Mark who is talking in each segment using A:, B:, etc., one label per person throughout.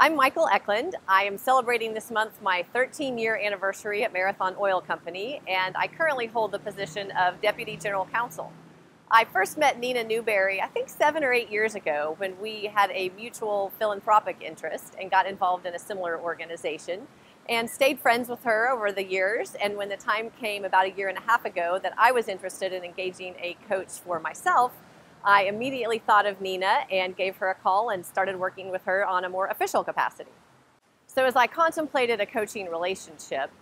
A: I'm Michael Ecklund. I am celebrating this month my 13-year anniversary at Marathon Oil Company, and I currently hold the position of Deputy General Counsel. I first met Nina Newberry, I think 7 or 8 years ago, when we had a mutual philanthropic interest and got involved in a similar organization and stayed friends with her over the years. And when the time came about 1.5 years ago that I was interested in engaging a coach for myself, I immediately thought of Nina and gave her a call and started working with her on a more official capacity. So as I contemplated a coaching relationship,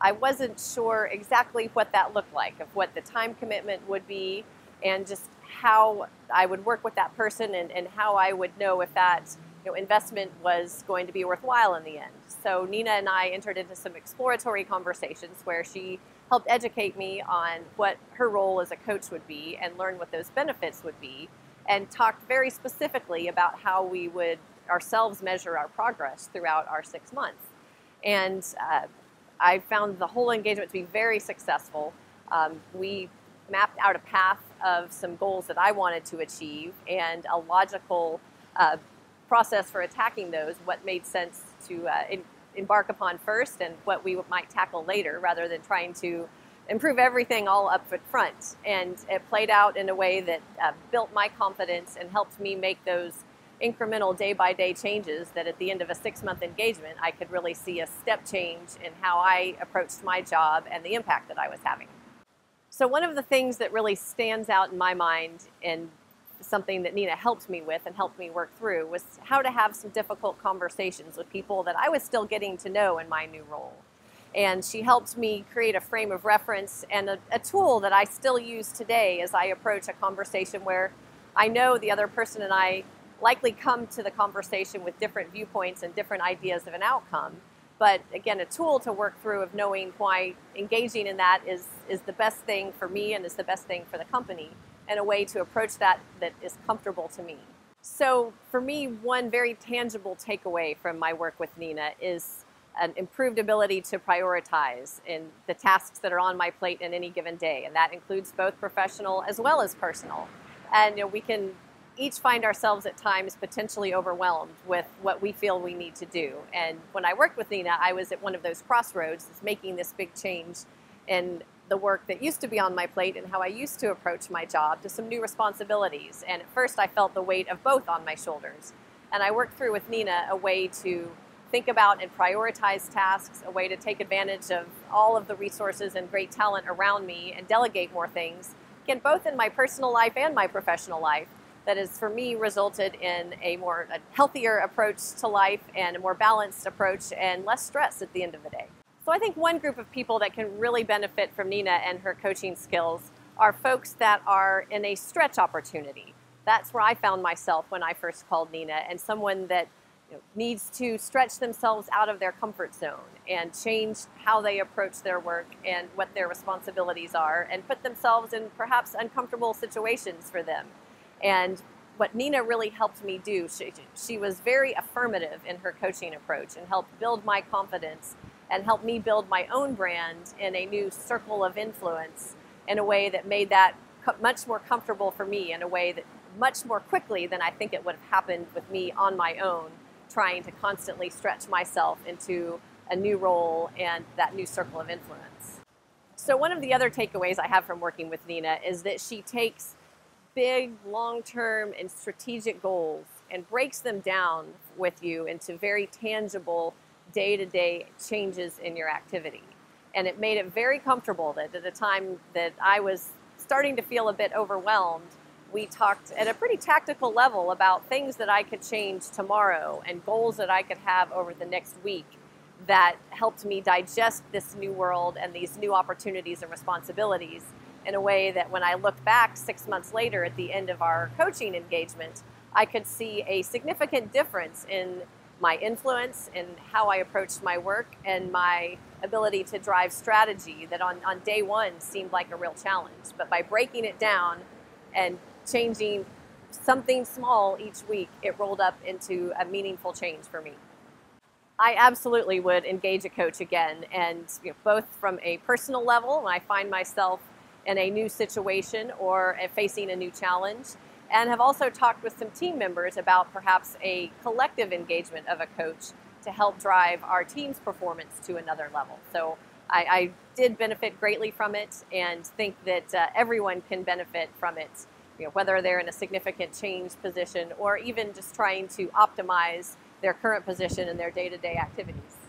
A: I wasn't sure exactly what that looked like, of what the time commitment would be, and just how I would work with that person and how I would know if that investment was going to be worthwhile in the end. So Nina and I entered into some exploratory conversations where she helped educate me on what her role as a coach would be and learn what those benefits would be, and talked very specifically about how we would ourselves measure our progress throughout our 6 months. And I found the whole engagement to be very successful. We mapped out a path of some goals that I wanted to achieve and a logical process for attacking those, what made sense to embark upon first and what we might tackle later, rather than trying to improve everything all up front. And it played out in a way that built my confidence and helped me make those incremental day-by-day changes that at the end of a 6-month engagement, I could really see a step change in how I approached my job and the impact that I was having. So one of the things that really stands out in my mind, and something that Nina helped me with and helped me work through, was how to have some difficult conversations with people that I was still getting to know in my new role. And she helped me create a frame of reference and a tool that I still use today as I approach a conversation where I know the other person and I likely come to the conversation with different viewpoints and different ideas of an outcome. But again, a tool to work through of knowing why engaging in that is the best thing for me and is the best thing for the company, and a way to approach that is comfortable to me. So for me, one very tangible takeaway from my work with Nina is an improved ability to prioritize in the tasks that are on my plate in any given day. And that includes both professional as well as personal. And we can each find ourselves at times potentially overwhelmed with what we feel we need to do. And when I worked with Nina, I was at one of those crossroads, making this big change in the work that used to be on my plate and how I used to approach my job to some new responsibilities. And at first I felt the weight of both on my shoulders. And I worked through with Nina a way to think about and prioritize tasks, a way to take advantage of all of the resources and great talent around me and delegate more things, again, both in my personal life and my professional life, that has for me resulted in a healthier approach to life and a more balanced approach and less stress at the end of the day. So I think one group of people that can really benefit from Nina and her coaching skills are folks that are in a stretch opportunity. That's where I found myself when I first called Nina, and someone that needs to stretch themselves out of their comfort zone and change how they approach their work and what their responsibilities are, and put themselves in perhaps uncomfortable situations for them. And what Nina really helped me do, she was very affirmative in her coaching approach and helped build my confidence and helped me build my own brand in a new circle of influence in a way that made that much more comfortable for me, in a way that much more quickly than I think it would have happened with me on my own, trying to constantly stretch myself into a new role and that new circle of influence. So one of the other takeaways I have from working with Nina is that she takes big, long-term and strategic goals and breaks them down with you into very tangible day-to-day changes in your activity. And it made it very comfortable that at the time that I was starting to feel a bit overwhelmed, we talked at a pretty tactical level about things that I could change tomorrow and goals that I could have over the next week that helped me digest this new world and these new opportunities and responsibilities in a way that when I looked back 6 months later at the end of our coaching engagement, I could see a significant difference in my influence and how I approached my work and my ability to drive strategy that on day one seemed like a real challenge. But by breaking it down and changing something small each week, it rolled up into a meaningful change for me. I absolutely would engage a coach again, and both from a personal level when I find myself in a new situation or facing a new challenge, and have also talked with some team members about perhaps a collective engagement of a coach to help drive our team's performance to another level. So I did benefit greatly from it, and think that everyone can benefit from it, whether they're in a significant change position or even just trying to optimize their current position in their day-to-day activities.